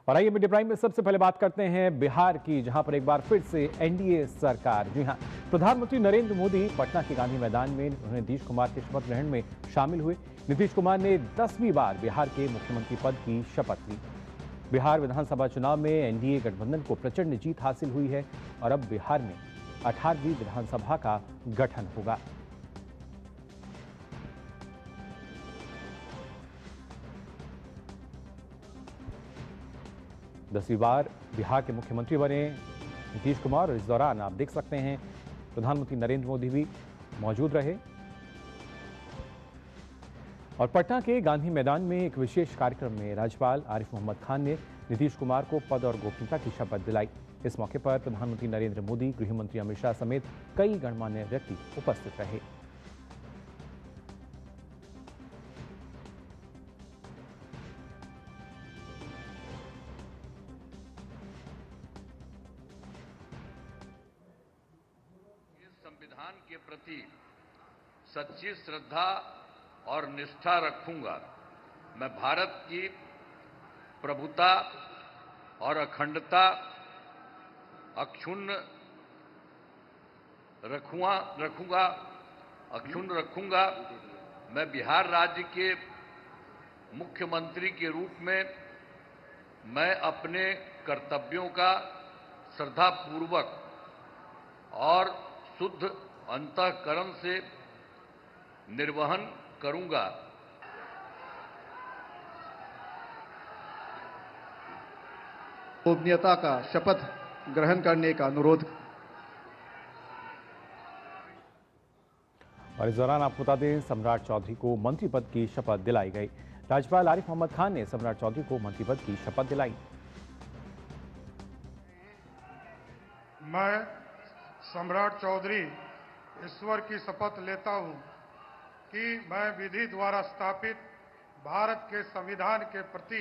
और आइए media prime में सबसे पहले बात करते हैं बिहार की, जहां पर एक बार फिर से एनडीए सरकार, जी हां, प्रधानमंत्री नरेंद्र मोदी पटना के गांधी मैदान में उन्होंने नीतीश कुमार के शपथ ग्रहण में शामिल हुए। नीतीश कुमार ने 10वीं बार बिहार के मुख्यमंत्री पद की शपथ ली। बिहार विधानसभा चुनाव में एनडीए गठबंधन को प्रचंड जीत हासिल हुई है और अब बिहार में 18वीं विधानसभा का गठन होगा। दसवीं बार बिहार के मुख्यमंत्री बने नीतीश कुमार और इस दौरान आप देख सकते हैं प्रधानमंत्री नरेंद्र मोदी भी मौजूद रहे और पटना के गांधी मैदान में एक विशेष कार्यक्रम में राज्यपाल आरिफ मोहम्मद खान ने नीतीश कुमार को पद और गोपनीयता की शपथ दिलाई। इस मौके पर प्रधानमंत्री नरेंद्र मोदी, गृह मंत्री अमित शाह समेत कई गणमान्य व्यक्ति उपस्थित रहे। संविधान के प्रति सच्ची श्रद्धा और निष्ठा रखूंगा। मैं भारत की प्रभुता और अखंडता अक्षुण्ण रखूंगा। मैं बिहार राज्य के मुख्यमंत्री के रूप में मैं अपने कर्तव्यों का श्रद्धापूर्वक और शुद्ध अंतःकरण से निर्वहन करूंगा। गोपनीयता का शपथ ग्रहण करने का अनुरोध। और इस दौरान आपको बता दें, सम्राट चौधरी को मंत्री पद की शपथ दिलाई गई। राज्यपाल आरिफ मोहम्मद खान ने सम्राट चौधरी को मंत्री पद की शपथ दिलाई। मैं सम्राट चौधरी ईश्वर की शपथ लेता हूं कि मैं विधि द्वारा स्थापित भारत के संविधान के प्रति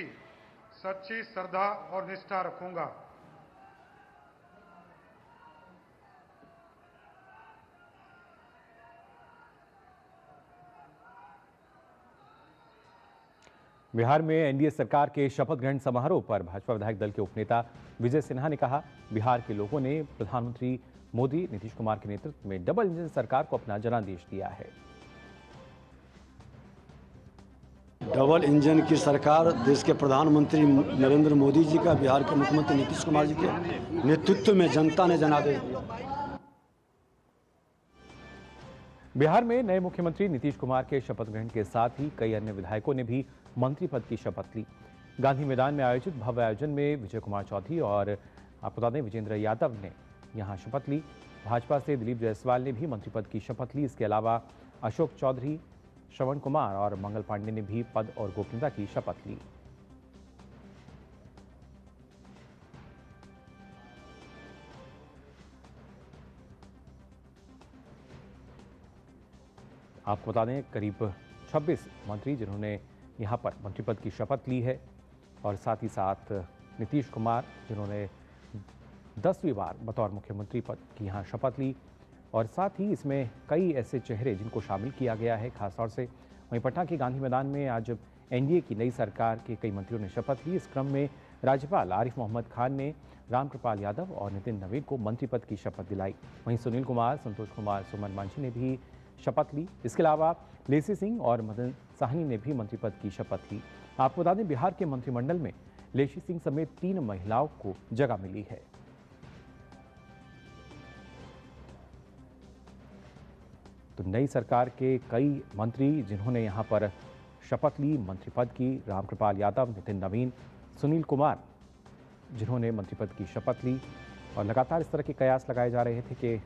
सच्ची श्रद्धा और निष्ठा रखूंगा। बिहार में एनडीए सरकार के शपथ ग्रहण समारोह पर भाजपा विधायक दल के उपनेता विजय सिन्हा ने कहा, बिहार के लोगों ने प्रधानमंत्री मोदी, नीतीश कुमार के नेतृत्व में डबल इंजन सरकार को अपना जनादेश दिया है। डबल इंजन की सरकार देश के प्रधानमंत्री नरेंद्र मोदी जी का, बिहार के मुख्यमंत्री नीतीश कुमार जी के नेतृत्व में जनता ने जनादेश दिया। बिहार में नए मुख्यमंत्री नीतीश कुमार के शपथ ग्रहण के साथ ही कई अन्य विधायकों ने भी मंत्री पद की शपथ ली। गांधी मैदान में आयोजित भव्य आयोजन में विजय कुमार चौधरी और आपको बता दें विजेंद्र यादव ने यहां शपथ ली। भाजपा से दिलीप जायसवाल ने भी मंत्री पद की शपथ ली। इसके अलावा अशोक चौधरी, श्रवण कुमार और मंगल पांडे ने भी पद और गोपनीयता की शपथ ली। आपको बता दें करीब 26 मंत्री जिन्होंने यहां पर मंत्री पद की शपथ ली है और साथ ही साथ नीतीश कुमार जिन्होंने 10वीं बार बतौर मुख्यमंत्री पद की यहां शपथ ली और साथ ही इसमें कई ऐसे चेहरे जिनको शामिल किया गया है खासतौर से। वहीं पटना के गांधी मैदान में आज एनडीए की नई सरकार के कई मंत्रियों ने शपथ ली। इस क्रम में राज्यपाल आरिफ मोहम्मद खान ने रामकृपाल यादव और नितिन नवीन को मंत्री पद की शपथ दिलाई। वहीं सुनील कुमार, संतोष कुमार, सुमन मांझी ने भी शपथ ली। इसके अलावा लेसी सिंह और मदन साहनी ने भी मंत्री पद की शपथ ली। आपको बता दें बिहार के मंत्रिमंडल में लेसी सिंह समेत 3 महिलाओं को जगह मिली है। तो नई सरकार के कई मंत्री जिन्होंने यहां पर शपथ ली मंत्री पद की, रामकृपाल यादव, नितिन नवीन, सुनील कुमार जिन्होंने मंत्री पद की शपथ ली और लगातार इस तरह के कयास लगाए जा रहे थे कि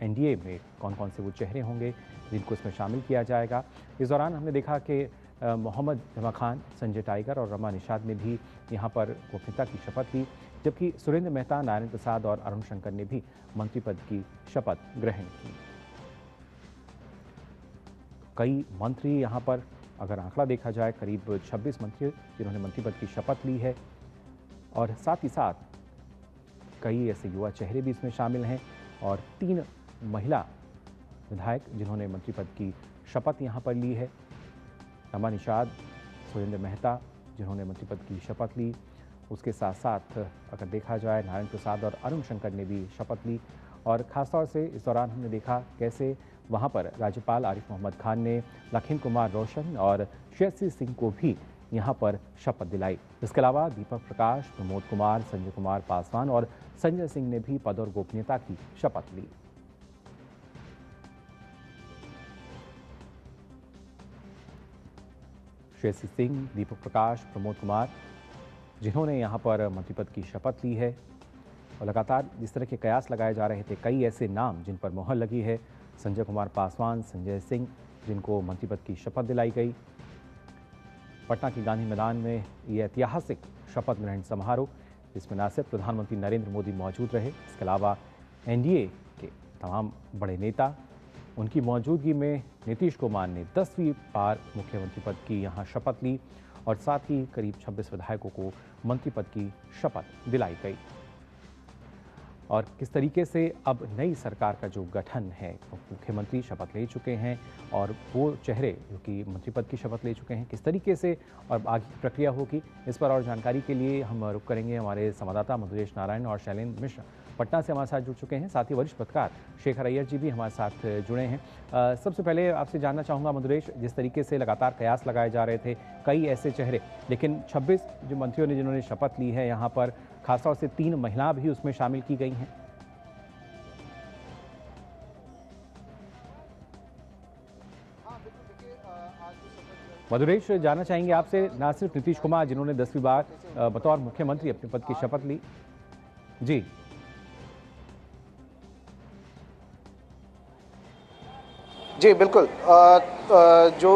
एनडीए में कौन कौन से वो चेहरे होंगे जिनको इसमें शामिल किया जाएगा। इस दौरान हमने देखा कि मोहम्मद जमा खान, संजय टाइगर और रमा निषाद ने भी यहाँ पर गोपनीयता की शपथ ली, जबकि सुरेंद्र मेहता, नारायण प्रसाद और अरुण शंकर ने भी मंत्री पद की शपथ ग्रहण की। कई मंत्री यहाँ पर अगर आंकड़ा देखा जाए करीब 26 मंत्री जिन्होंने मंत्री पद की शपथ ली है और साथ ही साथ कई ऐसे युवा चेहरे भी इसमें शामिल हैं और 3 महिला विधायक जिन्होंने मंत्री पद की शपथ यहाँ पर ली है। रमा निषाद, सुरेंद्र मेहता जिन्होंने मंत्री पद की शपथ ली उसके साथ साथ अगर देखा जाए नारायण प्रसाद और अरुण शंकर ने भी शपथ ली और ख़ासतौर से इस दौरान हमने देखा कैसे वहां पर राज्यपाल आरिफ मोहम्मद खान ने लखीन कुमार रोशन और शेषी सिंह को भी यहां पर शपथ दिलाई। इसके अलावा दीपक प्रकाश, प्रमोद कुमार, संजय कुमार पासवान और संजय सिंह ने भी पद और गोपनीयता की शपथ ली। शेषी सिंह, दीपक प्रकाश, प्रमोद कुमार जिन्होंने यहां पर मंत्री पद की शपथ ली है और लगातार जिस तरह के कयास लगाए जा रहे थे, कई ऐसे नाम जिन पर मोहर लगी है। संजय कुमार पासवान, संजय सिंह जिनको मंत्री पद की शपथ दिलाई गई। पटना के गांधी मैदान में ये ऐतिहासिक शपथ ग्रहण समारोह, जिसमें न सिर्फ प्रधानमंत्री नरेंद्र मोदी मौजूद रहे, इसके अलावा एनडीए के तमाम बड़े नेता, उनकी मौजूदगी में नीतीश कुमार ने 10वीं बार मुख्यमंत्री पद की यहां शपथ ली और साथ ही करीब 26 विधायकों को मंत्री पद की शपथ दिलाई गई। और किस तरीके से अब नई सरकार का जो गठन है, मुख्यमंत्री शपथ ले चुके हैं और वो चेहरे जो कि मंत्री पद की शपथ ले चुके हैं, किस तरीके से और आगे की प्रक्रिया होगी, इस पर और जानकारी के लिए हम रुख करेंगे हमारे संवाददाता मधुरेश नारायण और शैलेंद्र मिश्र पटना से हमारे साथ जुड़ चुके हैं। साथ ही वरिष्ठ पत्रकार शेखर अय्यर जी भी हमारे साथ जुड़े हैं। सबसे पहले आपसे जानना चाहूँगा मधुरेश, जिस तरीके से लगातार कयास लगाए जा रहे थे, कई ऐसे चेहरे, लेकिन 26 जो मंत्रियों ने जिन्होंने शपथ ली है यहाँ पर, खासतौर से 3 महिला भी उसमें शामिल की गई हैं। मधुरेश, जानना चाहेंगे आपसे न सिर्फ नीतीश कुमार जिन्होंने 10वीं बार बतौर मुख्यमंत्री अपने पद की शपथ ली। जी जी बिल्कुल। जो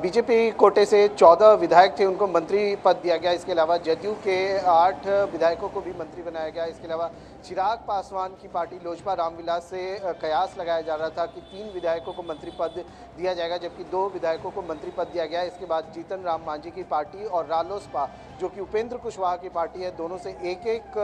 बीजेपी कोटे से 14 विधायक थे उनको मंत्री पद दिया गया। इसके अलावा जदयू के 8 विधायकों को भी मंत्री बनाया गया। इसके अलावा चिराग पासवान की पार्टी लोजपा रामविलास से कयास लगाया जा रहा था कि 3 विधायकों को मंत्री पद दिया जाएगा, जबकि 2 विधायकों को मंत्री पद दिया गया। इसके बाद जीतन राम मांझी की पार्टी और रालोसपा जो कि उपेंद्र कुशवाहा की पार्टी है, दोनों से एक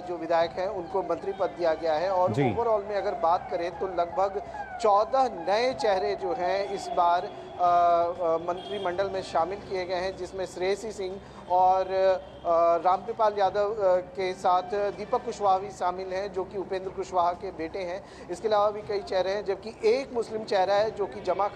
जो विधायक हैं उनको मंत्री पद दिया गया है। और ओवरऑल में अगर बात करें तो लगभग 14 नए चेहरे जो हैं इस बार मंत्रिमंडल में शामिल किए गए हैं, जिसमें श्रेयसी सिंह और रामकृपाल यादव के साथ दीपक कुशवाहा भी शामिल हैं जो कि उपेंद्र कुशवाहा के बेटे हैं। इसके अलावा भी कई चेहरे हैं, जबकि एक मुस्लिम चेहरा है जो कि जमा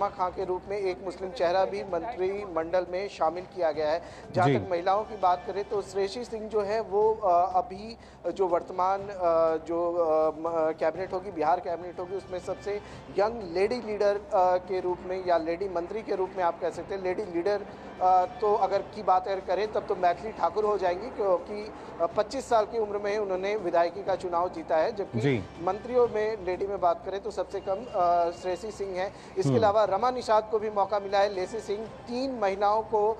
खां के रूप में एक मुस्लिम चेहरा भी मंत्रिमंडल में शामिल किया गया है। जहाँ तक महिलाओं की बात करें तो श्रेयसी सिंह जो है वो अभी जो वर्तमान जो कैबिनेट होगी, बिहार कैबिनेट होगी, उसमें सबसे यंग लेडी लीडर के रूप में या लेडी मंत्री के रूप में आप कह सकते हैं। लेडी लीडर तो अगर की बात अगर करें तब तो मैथिली ठाकुर हो जाएंगी, क्योंकि 25 साल की उम्र में उन्होंने विधायकी का चुनाव जीता है। जबकि मंत्रियों में लेडी में बात करें तो सबसे कम श्रेयसी सिंह है। इसके अलावा रमा निषाद को भी मौका मिला है, लेसी सिंह, 3 महिलाओं को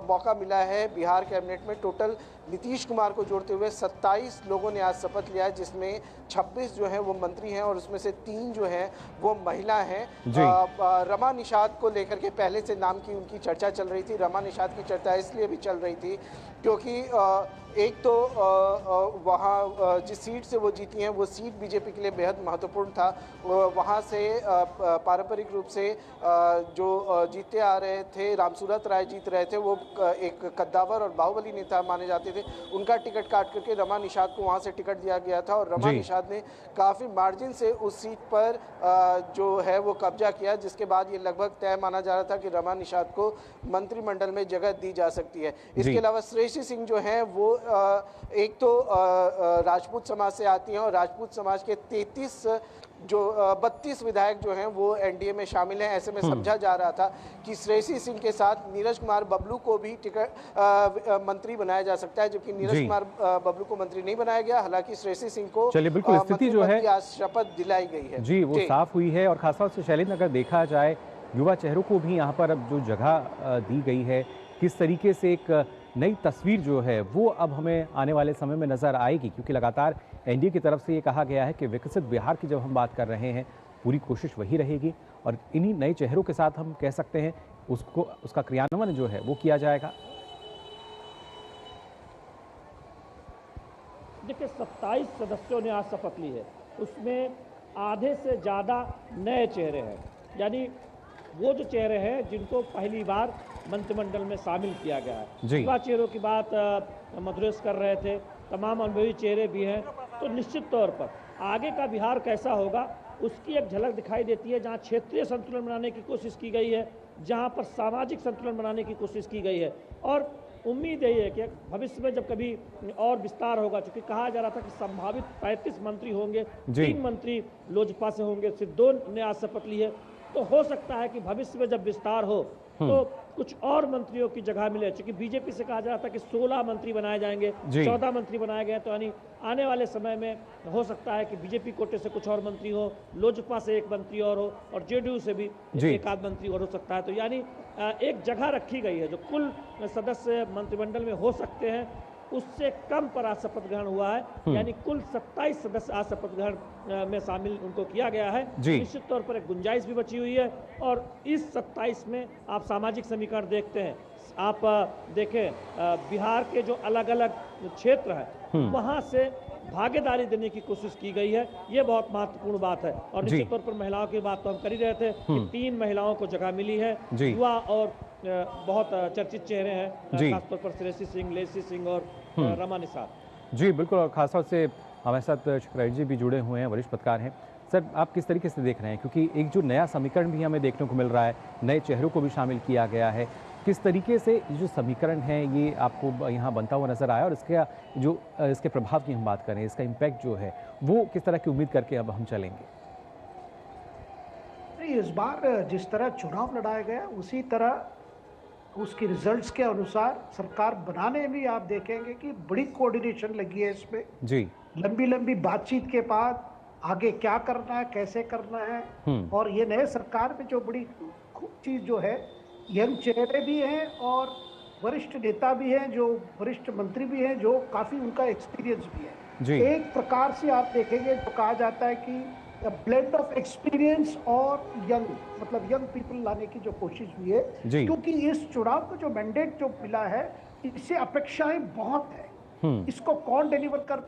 मौका मिला है बिहार कैबिनेट में। टोटल नीतीश कुमार को जोड़ते हुए 27 लोगों ने आज शपथ लिया है, जिसमें 26 जो हैं वो मंत्री हैं और उसमें से 3 जो हैं वो महिला हैं। रमा निषाद को लेकर के पहले से नाम की उनकी चर्चा चल रही थी। रमा निषाद की चर्चा इसलिए भी चल रही थी क्योंकि एक तो वहाँ जिस सीट से वो जीती हैं वो सीट बीजेपी के लिए बेहद महत्वपूर्ण था। वहाँ से पारंपरिक रूप से जो जीते आ रहे थे, रामसूरत राय जीत रहे थे, वो एक कद्दावर और बाहुबली नेता माने जाते थे। उनका टिकट काट करके रमा निषाद को वहाँ से टिकट दिया गया था और रमा निषाद ने काफ़ी मार्जिन से उस सीट पर जो है वो कब्जा किया, जिसके बाद ये लगभग तय माना जा रहा था कि रमा निषाद को मंत्रिमंडल में जगह दी जा सकती है। इसके अलावा श्रेयसी सिंह जो हैं वो एक तो राजपूत समाज से आती हैं और राजपूत समाज के 32 विधायक जो हैं वो एनडीए में शामिल हैं। ऐसे में समझा जा रहा था कि श्रेयसी सिंह के साथ नीरज कुमार बबलू को भी टिकट मंत्री बनाया जा सकता है, जबकि नीरज कुमार बबलू को मंत्री नहीं बनाया गया। हालांकि श्रेयसी सिंह को चलिए बिल्कुल स्थिति जो है शपथ दिलाई गई है जी वो साफ हुई है। और खासतौर से शैलेंद्र, अगर देखा जाए युवा चेहरों को भी यहाँ पर अब जो जगह दी गई है, किस तरीके से एक नई तस्वीर जो है वो अब हमें आने वाले समय में नज़र आएगी, क्योंकि लगातार एनडीए की तरफ से ये कहा गया है कि विकसित बिहार की जब हम बात कर रहे हैं पूरी कोशिश वही रहेगी और इन्हीं नए चेहरों के साथ हम कह सकते हैं उसका क्रियान्वयन जो है वो किया जाएगा। देखिए 27 सदस्यों ने आज शपथ ली है, उसमें आधे से ज़्यादा नए चेहरे हैं। यानी वो जो चेहरे हैं जिनको पहली बार मंत्रिमंडल में शामिल किया गया है। जी। युवा चेहरों की बात मधुरेश कर रहे थे, तमाम अनुभवी चेहरे भी हैं, तो निश्चित तौर पर आगे का बिहार कैसा होगा उसकी एक झलक दिखाई देती है। जहाँ क्षेत्रीय संतुलन बनाने की कोशिश की गई है, जहाँ पर सामाजिक संतुलन बनाने की कोशिश की गई है, और उम्मीद यही है कि भविष्य में जब कभी और विस्तार होगा, चूंकि कहा जा रहा था कि संभावित 35 मंत्री होंगे, 3 मंत्री लोजपा से होंगे, सिर्फ 2 ने आज शपथ ली है, तो हो सकता है कि भविष्य में जब विस्तार हो तो कुछ और मंत्रियों की जगह मिले। क्योंकि बीजेपी से कहा जा रहा था कि 16 मंत्री बनाए जाएंगे, 14 मंत्री बनाए गए, तो यानी आने वाले समय में हो सकता है कि बीजेपी कोटे से कुछ और मंत्री हो, लोजपा से 1 मंत्री और हो, और जेडीयू से भी 1 मंत्री और हो सकता है। तो यानी एक जगह रखी गई है जो कुल सदस्य मंत्रिमंडल में हो सकते हैं, उससे कम पर आज शपथ ग्रहण हुआ है। यानी कुल 27 सदस्य आज शपथ ग्रहण में शामिल उनको किया गया है। निश्चित तौर पर एक गुंजाइश भी बची हुई है, और इस 27 में आप सामाजिक समीकरण देखते हैं, आप देखें बिहार के जो अलग अलग क्षेत्र हैं वहाँ से भागीदारी देने की कोशिश की गई है, ये बहुत महत्वपूर्ण बात है। और निश्चित तौर पर महिलाओं की बात तो हम कर ही रहे थे कि 3 महिलाओं को जगह मिली है, युवा और बहुत चर्चित चेहरे हैं, खासतौर पर श्रेयसी सिंह, लेसी सिंह और रमा निषाद। जी बिल्कुल, और खासतौर से हमारे साथ शुक्राइट जी भी जुड़े हुए हैं, वरिष्ठ पत्रकार हैं। सर, आप किस तरीके से देख रहे हैं, क्योंकि एक जो नया समीकरण भी हमें देखने को मिल रहा है, नए चेहरों को भी शामिल किया गया है, किस तरीके से ये जो समीकरण है ये आपको यहाँ बनता हुआ नजर आया, और इसके प्रभाव की हम बात करें, इसका इम्पैक्ट जो है वो किस तरह की उम्मीद करके अब हम चलेंगे? इस बार जिस तरह चुनाव लड़ाया गया उसी तरह उसके रिजल्ट्स के अनुसार सरकार बनाने में आप देखेंगे कि बड़ी कोऑर्डिनेशन लगी है इसमें। जी, लंबी बातचीत के बाद आगे क्या करना है, कैसे करना है, और ये नए सरकार में जो बड़ी चीज जो है, यंग चेहरे भी हैं और वरिष्ठ नेता भी हैं, जो वरिष्ठ मंत्री भी हैं, जो काफी उनका एक्सपीरियंस भी है। जी। एक प्रकार से आप देखेंगे तो कहा जाता है कि ब्लेंड ऑफ एक्सपीरियंस और यंग पीपल लाने की जो कोशिश हुई है, क्योंकि इस चुनाव का जो मैंडेट जो मिला है इससे अपेक्षाएं बहुत है। इसको कौन डिलीवर कर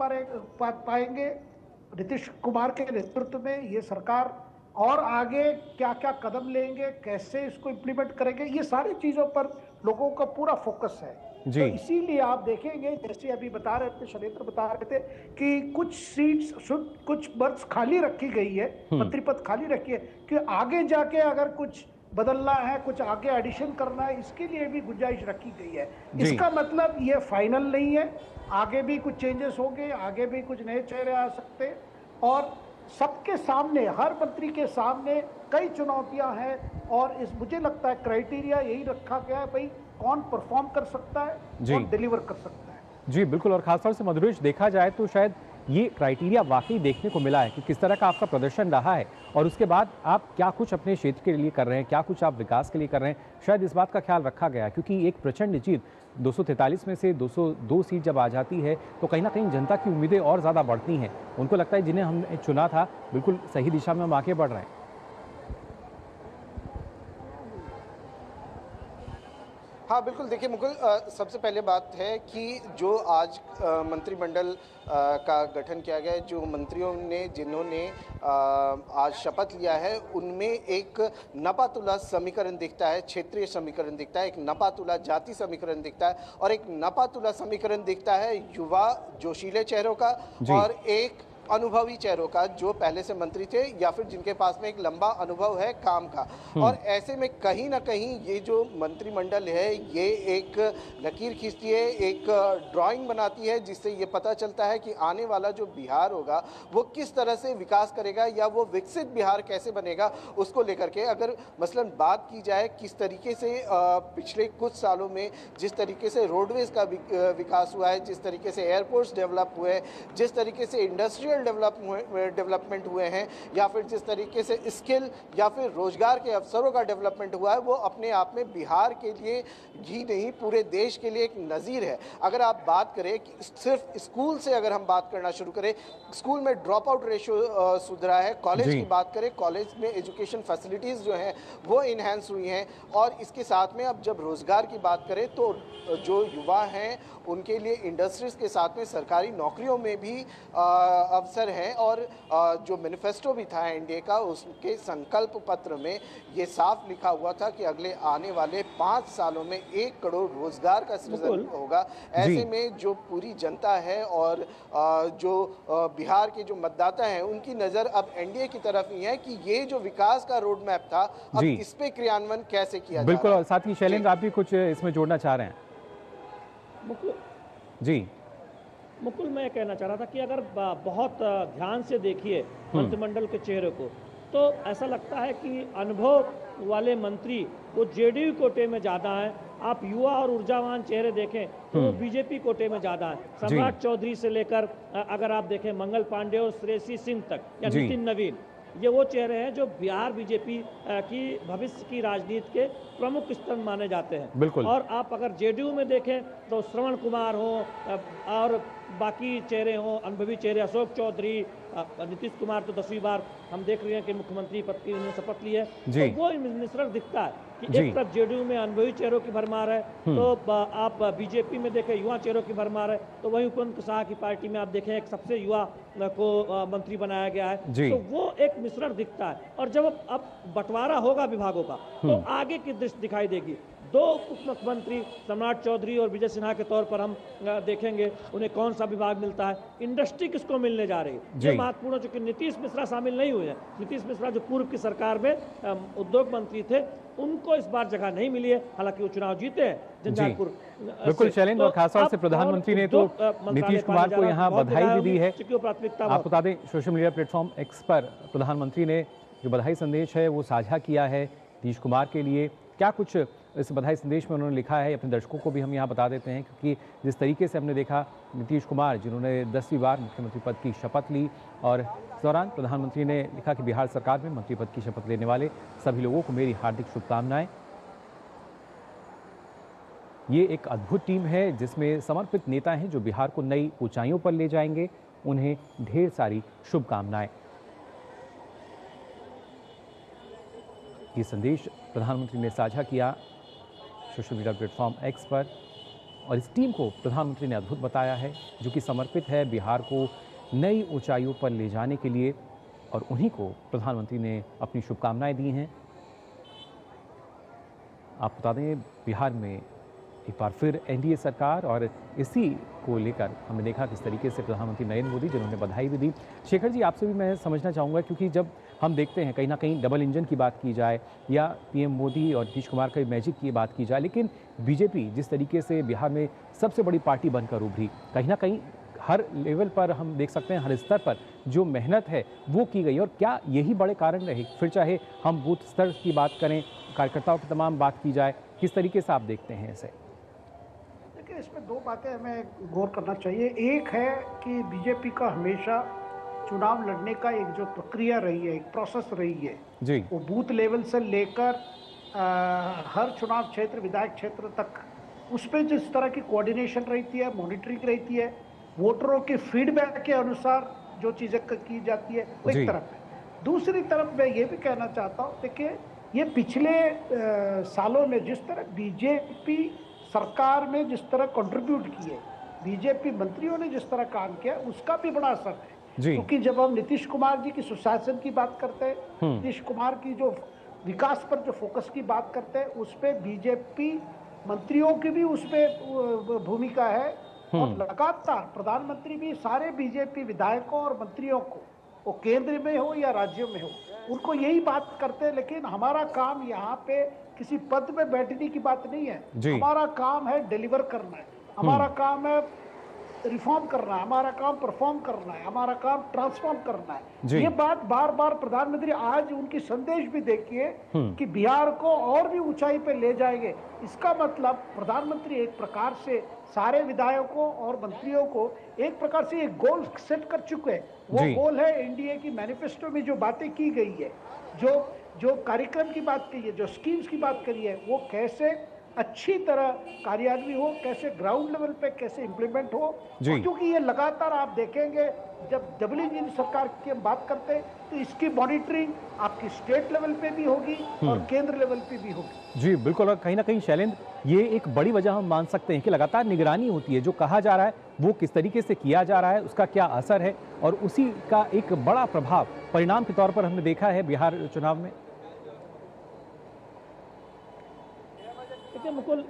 पाएंगे? नीतीश कुमार के नेतृत्व में ये सरकार और आगे क्या क्या कदम लेंगे, कैसे इसको इम्प्लीमेंट करेंगे, ये सारी चीजों पर लोगों का पूरा फोकस है। तो इसीलिए आप देखेंगे, जैसे अभी बता रहे थे, शैलेंद्र बता रहे थे कि कुछ सीट्स, कुछ बर्थ खाली रखी गई है, मंत्री पद खाली रखी है, कि आगे जाके अगर कुछ बदलना है, कुछ आगे एडिशन करना है, इसके लिए भी गुंजाइश रखी गई है। इसका मतलब ये फाइनल नहीं है, आगे भी कुछ चेंजेस होंगे, आगे भी कुछ नए चेहरे आ सकते हैं, और सबके सामने, हर मंत्री के सामने कई चुनौतियां हैं, और मुझे लगता है क्राइटेरिया यही रखा गया है, भाई कौन परफॉर्म कर सकता है, कौन डिलीवर कर सकता है। जी बिल्कुल, और खासतौर से मधुरेश देखा जाए तो शायद ये क्राइटेरिया वाकई देखने को मिला है कि किस तरह का आपका प्रदर्शन रहा है, और उसके बाद आप क्या कुछ अपने क्षेत्र के लिए कर रहे हैं, क्या कुछ आप विकास के लिए कर रहे हैं, शायद इस बात का ख्याल रखा गया है। क्योंकि एक प्रचंड जीत 243 में से 202 सीट जब आ जाती है तो कहीं ना कहीं जनता की उम्मीदें और ज़्यादा बढ़ती हैं। उनको लगता है जिन्हें हमने चुना था बिल्कुल सही दिशा में हम आगे बढ़ रहे हैं। हाँ बिल्कुल, देखिए मुकुल, सबसे पहले बात है कि जो आज मंत्रिमंडल का गठन किया गया है, जो मंत्रियों ने जिन्होंने आज शपथ लिया है, उनमें एक नपातुला समीकरण दिखता है, क्षेत्रीय समीकरण दिखता है, एक नपातुला जाति समीकरण दिखता है, और एक नपातुला समीकरण दिखता है युवा जोशीले चेहरों का, और एक अनुभवी चेहरों का, जो पहले से मंत्री थे या फिर जिनके पास में एक लंबा अनुभव है काम का। और ऐसे में कहीं ना कहीं ये जो मंत्रिमंडल है ये एक लकीर खींचती है, एक ड्राइंग बनाती है, जिससे ये पता चलता है कि आने वाला जो बिहार होगा वो किस तरह से विकास करेगा, या वो विकसित बिहार कैसे बनेगा, उसको लेकर के। अगर मसलन बात की जाए किस तरीके से पिछले कुछ सालों में जिस तरीके से रोडवेज का विकास हुआ है, जिस तरीके से एयरपोर्ट्स डेवलप हुए, जिस तरीके से इंडस्ट्रियल डेवलपमेंट हुए हैं, या फिर जिस तरीके से स्किल या फिर रोजगार के अवसरों का डेवलपमेंट हुआ है, वो अपने आप में बिहार के लिए ही नहीं पूरे देश के लिए एक नज़ीर है। अगर आप बात करें कि सिर्फ स्कूल से अगर हम बात करना शुरू करें, स्कूल में ड्रॉप आउट रेशियो सुधरा है। कॉलेज की बात करें, कॉलेज में एजुकेशन फैसिलिटीज़ जो हैं वो इन्हेंस हुई हैं, और इसके साथ में अब जब रोज़गार की बात करें तो जो युवा हैं उनके लिए इंडस्ट्रीज़ के साथ में सरकारी नौकरियों में भी अवसर है और जो मैनिफेस्टो भी था एनडीए का, उसके संकल्प पत्र में ये साफ लिखा हुआ था कि अगले आने वाले 5 सालों में 1 करोड़ रोजगार का सृजन होगा। ऐसे में जो पूरी जनता है और जो बिहार के जो मतदाता हैं उनकी नज़र अब एनडीए की तरफ ही है कि ये जो विकास का रोड मैप था अब इस पे क्रियान्वयन कैसे किया जाए। बिल्कुल, और साथ ही शैलेंद्र आप भी कुछ इसमें जोड़ना चाह रहे हैं? जी मुकुल, मैं कहना चाह रहा था कि अगर बहुत ध्यान से देखिए मंत्रिमंडल के चेहरे को, तो ऐसा लगता है कि अनुभव वाले मंत्री वो जेडीयू कोटे में ज़्यादा हैं। आप युवा और ऊर्जावान चेहरे देखें तो वो बीजेपी कोटे में ज़्यादा हैं। सम्राट चौधरी से लेकर अगर आप देखें मंगल पांडे और श्रेयसी सिंह तक या नितिन नवीन, ये वो चेहरे हैं जो बिहार बीजेपी की भविष्य की राजनीति के प्रमुख स्तंभ माने जाते हैं। बिल्कुल। और आप अगर जेडीयू में देखें तो श्रवण कुमार हो और बाकी चेहरे हों, अनुभवी चेहरे, अशोक चौधरी, नीतीश कुमार तो 10वीं बार हम देख रहे हैं कि मुख्यमंत्री पद की उन्होंने शपथ ली है, तो वो मिश्रण दिखता है कि एक तरफ जेडीयू में अनुभवी चेहरों की भरमार है, तो आप बीजेपी में देखें युवा चेहरों की भरमार है, तो वहीं उपेंद्र शाह की पार्टी में आप देखें एक सबसे युवा को मंत्री बनाया गया है, तो वो एक मिश्रण दिखता है। और जब अब बंटवारा होगा विभागों का तो आगे की दृष्टि दिखाई देगी। 2 उप मुख्यमंत्री सम्राट चौधरी और विजय सिन्हा के तौर पर हम देखेंगे उन्हें कौन सा विभाग मिलता है, इंडस्ट्री किसको मिलने जा रही है, ये महत्वपूर्ण है। चूंकि नीतीश मिश्रा शामिल नहीं हुए हैं, नीतीश मिश्रा जो पूर्व की सरकार में उद्योग मंत्री थे, उनको इस बार जगह नहीं मिली है, हालांकि वो चुनाव जीते हैं झंझारपुर। बिल्कुल शैलेंद्र, और खासतौर से प्रधानमंत्री ने तो नीतीश कुमार को यहाँ बधाई भी दी है। आप बता दें सोशल मीडिया प्लेटफॉर्म एक्स पर प्रधानमंत्री ने जो बधाई संदेश है वो साझा किया है नीतीश कुमार के लिए। क्या कुछ इस बधाई संदेश में उन्होंने लिखा है अपने दर्शकों को भी हम यहाँ बता देते हैं, क्योंकि जिस तरीके से हमने देखा नीतीश कुमार जिन्होंने 10वीं बार मुख्यमंत्री पद की शपथ ली, और इस दौरान प्रधानमंत्री ने लिखा कि बिहार सरकार में मंत्री पद की शपथ लेने वाले सभी लोगों को मेरी हार्दिक शुभकामनाएं। ये एक अद्भुत टीम है जिसमें समर्पित नेता हैं जो बिहार को नई ऊंचाइयों पर ले जाएंगे, उन्हें ढेर सारी शुभकामनाएं। ये संदेश प्रधानमंत्री ने साझा किया सोशल मीडिया प्लेटफॉर्म एक्स पर, और इस टीम को प्रधानमंत्री ने अद्भुत बताया है जो कि समर्पित है बिहार को नई ऊंचाइयों पर ले जाने के लिए, और उन्हीं को प्रधानमंत्री ने अपनी शुभकामनाएं दी हैं। आप बता दें बिहार में एक बार फिर एनडीए सरकार, और इसी को लेकर हमने देखा किस तरीके से प्रधानमंत्री नरेंद्र मोदी जिन्होंने बधाई भी दी। शेखर जी, आपसे भी मैं समझना चाहूँगा, क्योंकि जब हम देखते हैं कहीं ना कहीं डबल इंजन की बात की जाए या पीएम मोदी और नीतीश कुमार का मैजिक की बात की जाए, लेकिन बीजेपी जिस तरीके से बिहार में सबसे बड़ी पार्टी बनकर उभरी, कहीं ना कहीं हर लेवल पर हम देख सकते हैं, हर स्तर पर जो मेहनत है वो की गई, और क्या यही बड़े कारण रहे? फिर चाहे हम बूथ स्तर की बात करें, कार्यकर्ताओं की तमाम बात की जाए, किस तरीके से आप देखते हैं इसे? देखिए, इसमें 2 बातें हमें गौर करना चाहिए। एक है कि बीजेपी का हमेशा चुनाव लड़ने का एक जो प्रक्रिया रही है, एक प्रोसेस रही है जी, वो बूथ लेवल से लेकर हर चुनाव क्षेत्र, विधायक क्षेत्र तक, उस पर जिस तरह की कोऑर्डिनेशन रहती है, मॉनिटरिंग रहती है, वोटरों के फीडबैक के अनुसार जो चीज़ें की जाती है, वो एक तरफ है। दूसरी तरफ मैं ये भी कहना चाहता हूँ, देखिए ये पिछले सालों में जिस तरह बीजेपी सरकार में जिस तरह कंट्रीब्यूट किए, बीजेपी मंत्रियों ने जिस तरह काम किया, उसका भी बड़ा असर है। क्योंकि जब हम नीतीश कुमार जी की सुशासन की बात करते हैं, नीतीश कुमार की जो विकास पर जो फोकस की बात करते हैं, उस पर बीजेपी मंत्रियों की भी उस पर भूमिका है, और लगातार प्रधानमंत्री भी सारे बीजेपी विधायकों और मंत्रियों को, वो केंद्र में हो या राज्यों में हो, उनको यही बात करते हैं। लेकिन हमारा काम यहाँ पे किसी पद में बैठने की बात नहीं है, हमारा काम है डिलीवर करना है, हमारा काम है रिफॉर्म करना है, हमारा काम परफॉर्म करना है, हमारा काम ट्रांसफॉर्म करना है। ये बात बार बार प्रधानमंत्री आज उनकी संदेश भी देखिए कि बिहार को और भी ऊंचाई पे ले जाएंगे। इसका मतलब प्रधानमंत्री एक प्रकार से सारे विधायकों और मंत्रियों को एक प्रकार से एक गोल सेट कर चुके हैं। वो गोल है एनडीए की मैनिफेस्टो में जो बातें की गई है, जो कार्यक्रम की बात की है, जो स्कीम्स की बात करी है, वो कैसे अच्छी तरह कार्यान्वयन हो, कैसे ग्राउंड लेवल पे कैसे इम्प्लीमेंट हो। क्योंकि ये लगातार आप देखेंगे जब डबल इंजन सरकार की हम बात करते हैं तो इसकी मॉनिटरिंग आपकी स्टेट लेवल पे भी होगी और केंद्र लेवल पे भी होगी। जी बिल्कुल, और कहीं ना कहीं शैलेंद्र, ये एक बड़ी वजह हम मान सकते हैं कि लगातार निगरानी होती है, जो कहा जा रहा है वो किस तरीके से किया जा रहा है, उसका क्या असर है, और उसी का एक बड़ा प्रभाव परिणाम के तौर पर हमने देखा है बिहार चुनाव में। देखिए मुकुल,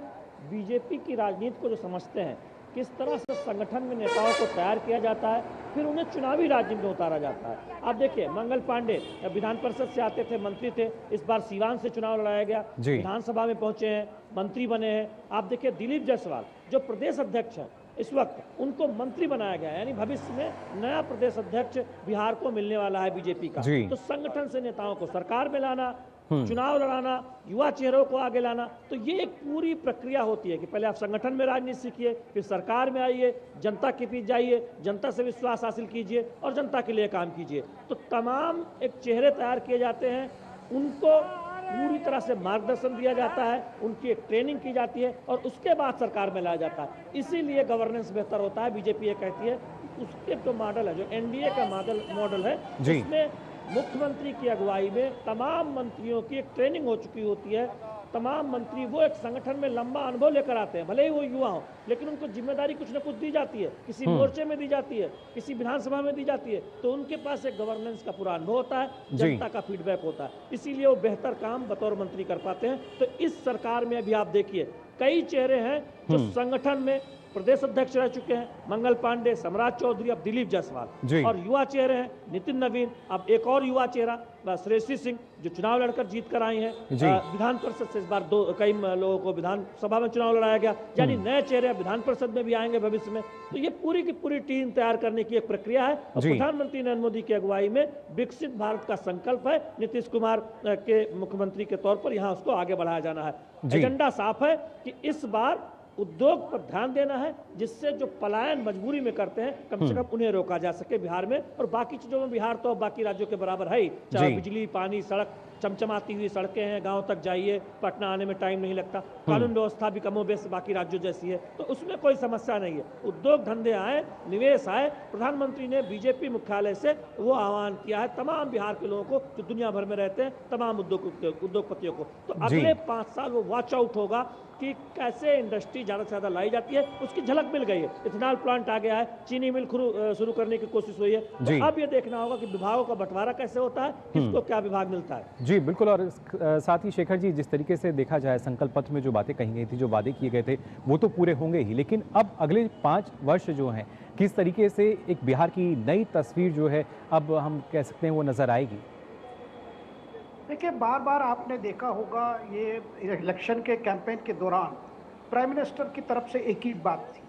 बीजेपी की राजनीति को जो समझते हैं, किस तरह से संगठन में नेताओं को तैयार किया जाता है, फिर उन्हें चुनावी राजनीति में उतारा जाता है। आप देखिए, मंगल पांडे विधान परिषद से आते थे, मंत्री थे, इस बार सीवान से चुनाव लड़ाया गया, विधानसभा में पहुंचे हैं, मंत्री बने हैं। आप देखिए दिलीप जायसवाल जो प्रदेश अध्यक्ष हैं इस वक्त, उनको मंत्री बनाया गया, यानी भविष्य में नया प्रदेश अध्यक्ष बिहार को मिलने वाला है बीजेपी का। तो संगठन से नेताओं को सरकार में लाना, चुनाव लड़ाना, युवा चेहरों को आगे लाना, तो ये एक पूरी प्रक्रिया होती है कि पहले आप संगठन में राजनीति सीखिए, फिर सरकार में आइए, जनता के बीच जाइए, जनता से विश्वास हासिल कीजिए और जनता के लिए काम कीजिए। तो तमाम एक चेहरे तैयार किए जाते हैं, उनको पूरी तरह से मार्गदर्शन दिया जाता है, उनकी एक ट्रेनिंग की जाती है और उसके बाद सरकार में लाया जाता है। इसीलिए गवर्नेंस बेहतर होता है। बीजेपी ये कहती है उसके जो मॉडल है, जो एनडीए का मॉडल है, उसमें मुख्यमंत्री की अगुवाई में तमाम मंत्रियों की एक ट्रेनिंग हो चुकी होती है। तमाम मंत्री वो एक संगठन में लंबा अनुभव लेकर आते हैं, भले ही वो युवा हो, लेकिन उनको जिम्मेदारी कुछ न कुछ दी जाती है, किसी मोर्चे में दी जाती है, किसी विधानसभा में दी जाती है, तो उनके पास एक गवर्नेंस का पूरा अनुभव होता है, जनता का फीडबैक होता है, इसीलिए वो बेहतर काम बतौर मंत्री कर पाते हैं। तो इस सरकार में अभी आप देखिए कई चेहरे हैं जो संगठन में प्रदेश अध्यक्ष रह चुके हैं, मंगल पांडे, सम्राट चौधरी, अब दिलीप जायसवाल, और युवा चेहरे हैं नितिन नवीन, अब एक और युवा चेहरा श्रेयसी सिंह जो चुनाव लड़कर जीत कर आई हैं विधान परिषद से। इस बार कई लोगों को विधानसभा में चुनाव लड़ाया गया, यानी नए चेहरे विधान परिषद में भी आएंगे भविष्य में। तो ये पूरी की पूरी टीम तैयार करने की एक प्रक्रिया है और प्रधानमंत्री नरेंद्र मोदी की अगुवाई में विकसित भारत का संकल्प है। नीतीश कुमार के मुख्यमंत्री के तौर पर यहाँ उसको आगे बढ़ाया जाना है। एजेंडा साफ है कि इस बार उद्योग पर ध्यान देना है, जिससे जो पलायन मजबूरी में करते हैं कम से कम उन्हें रोका जा सके बिहार में। और बाकी चीजों में बिहार तो बाकी राज्यों के बराबर है ही, चाहे बिजली, पानी, सड़क, चमचमाती हुई सड़कें हैं, गांव तक जाइए, पटना आने में टाइम नहीं लगता, कानून व्यवस्था भी कमोबेश बाकी राज्यों जैसी है, तो उसमें कोई समस्या नहीं है। उद्योग धंधे आए, निवेश आए। प्रधानमंत्री ने बीजेपी मुख्यालय से वो आह्वान किया है तमाम बिहार के लोगों को जो दुनिया भर में रहते हैं, तमाम उद्योगपतियों को। तो अगले 5 साल वो वॉच आउट होगा कि कैसे इंडस्ट्री ज़्यादा से ज़्यादा लाई जाती है। उसकी झलक मिल गई है, इथेनॉल प्लांट आ गया है, चीनी मिल शुरू करने की कोशिश हुई है। तो अब ये देखना होगा कि विभागों का बंटवारा कैसे होता है, किसको क्या विभाग मिलता है। जी बिल्कुल, और साथ ही शेखर जी, जिस तरीके से देखा जाए संकल्प पत्र में जो बातें कही गई थी, जो वादे किए गए थे, वो तो पूरे होंगे ही, लेकिन अब अगले 5 वर्ष जो हैं, किस तरीके से एक बिहार की नई तस्वीर जो है अब हम कह सकते हैं वो नजर आएगी। देखिए, बार बार आपने देखा होगा ये इलेक्शन के कैंपेन के दौरान प्राइम मिनिस्टर की तरफ से एक ही बात थी,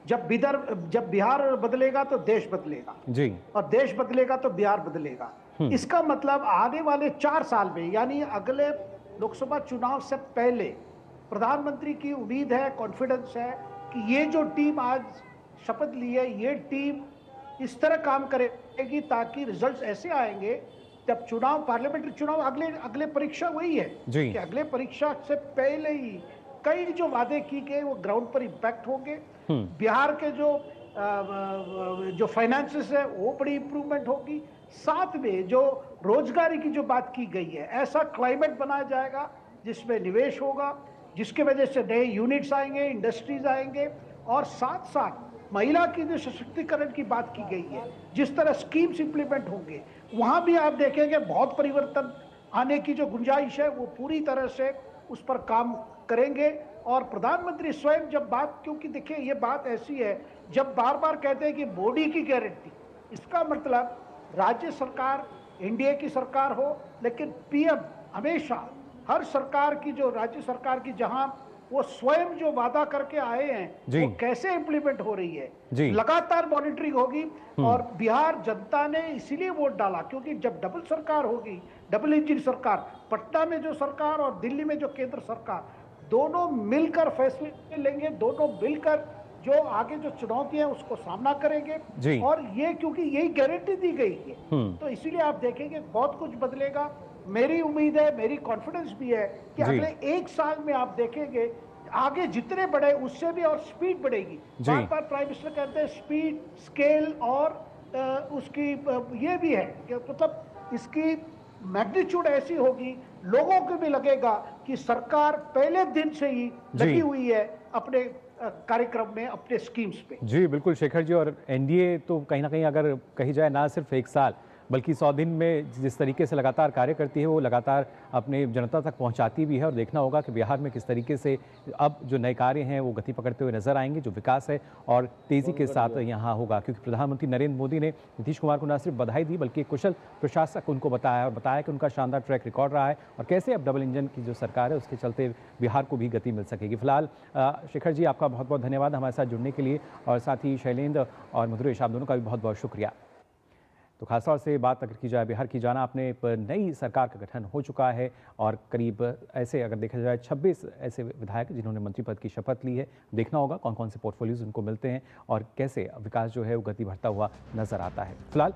जब बिहार बदलेगा तो देश बदलेगा जी, और देश बदलेगा तो बिहार बदलेगा। इसका मतलब आने वाले 4 साल में, यानी अगले लोकसभा चुनाव से पहले, प्रधानमंत्री की उम्मीद है, कॉन्फिडेंस है कि ये जो टीम आज शपथ ली है, ये टीम इस तरह काम करेगी ताकि रिजल्ट्स ऐसे आएंगे जब चुनाव, पार्लियामेंट्री चुनाव, अगले परीक्षा वही है कि अगले परीक्षा से पहले ही कई जो वादे की गए वो ग्राउंड पर इम्पैक्ट होंगे। बिहार के जो फाइनेंसेस है वो बड़ी इंप्रूवमेंट होगी। साथ में जो रोजगारी की जो बात की गई है, ऐसा क्लाइमेट बनाया जाएगा जिसमें निवेश होगा, जिसके वजह से नए यूनिट्स आएंगे, इंडस्ट्रीज आएंगे, और साथ साथ महिला की जो सशक्तिकरण की बात की गई है, जिस तरह स्कीम्स इंप्लीमेंट होंगे, वहां भी आप देखेंगे बहुत परिवर्तन आने की जो गुंजाइश है, वो पूरी तरह से उस पर काम करेंगे। और प्रधानमंत्री स्वयं जब बात, क्योंकि देखिए ये बात ऐसी है, जब बार बार कहते हैं कि मोदी की गारंटी, इसका मतलब राज्य सरकार, एनडीए की सरकार हो, लेकिन पीएम हमेशा हर सरकार की, जो राज्य सरकार की, जहां वो स्वयं जो वादा करके आए हैं वो कैसे इंप्लीमेंट हो रही है, लगातार मॉनिटरिंग होगी। और बिहार जनता ने इसीलिए वोट डाला, क्योंकि जब डबल सरकार होगी, डबल इंजन सरकार, पटना में जो सरकार और दिल्ली में जो केंद्र सरकार, दोनों मिलकर फैसले लेंगे, दोनों मिलकर जो आगे जो चुनौती है उसको सामना करेंगे। और ये क्योंकि यही गारंटी दी गई है, तो इसीलिए आप देखेंगे बहुत कुछ बदलेगा। मेरी उम्मीद है, मेरी कॉन्फिडेंस भी है कि अगले 1 साल में आप देखेंगे आगे जितने बढ़े उससे भी और स्पीड बढ़ेगी। बार बार प्राइम मिनिस्टर कहते हैं स्पीड, स्केल और उसकी ये भी है कि मतलब इसकी मैग्नीट्यूड ऐसी होगी, लोगों को भी लगेगा कि सरकार पहले दिन से ही लगी हुई है अपने कार्यक्रम में, अपने स्कीम्स पे। जी बिल्कुल शेखर जी, और एनडीए तो कहीं ना कहीं अगर कही जाए ना सिर्फ 1 साल बल्कि 100 दिन में जिस तरीके से लगातार कार्य करती है वो लगातार अपने जनता तक पहुंचाती भी है। और देखना होगा कि बिहार में किस तरीके से अब जो नए कार्य हैं वो गति पकड़ते हुए नजर आएंगे, जो विकास है और तेज़ी के साथ यहाँ होगा। क्योंकि प्रधानमंत्री नरेंद्र मोदी ने नीतीश कुमार को न सिर्फ बधाई दी बल्कि एक कुशल प्रशासक उनको बताया और बताया कि उनका शानदार ट्रैक रिकॉर्ड रहा है और कैसे अब डबल इंजन की जो सरकार है उसके चलते बिहार को भी गति मिल सकेगी। फिलहाल शेखर जी आपका बहुत बहुत धन्यवाद हमारे साथ जुड़ने के लिए, और साथ ही शैलेंद्र और मधुरेश आप दोनों का भी बहुत बहुत शुक्रिया। तो खासतौर से बात अगर की जाए बिहार की, जाना आपने नई सरकार का गठन हो चुका है और करीब ऐसे अगर देखा जाए 26 ऐसे विधायक जिन्होंने मंत्री पद की शपथ ली है। देखना होगा कौन कौन से पोर्टफोलियोज उनको मिलते हैं और कैसे विकास जो है वो गति बढ़ता हुआ नजर आता है। फिलहाल